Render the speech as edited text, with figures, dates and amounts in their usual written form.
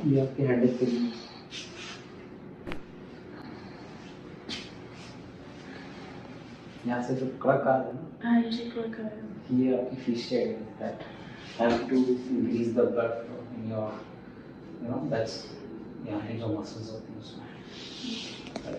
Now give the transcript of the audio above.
ये आपके हेडेक के लिए। यहाँ से जो कड़क आ रहा है ना, हाँ ये कड़क आ रहा है। ये आपकी fasciitis is that have to increase the blood flow in your, that's, yeah, in your muscles होती हैं उसमें।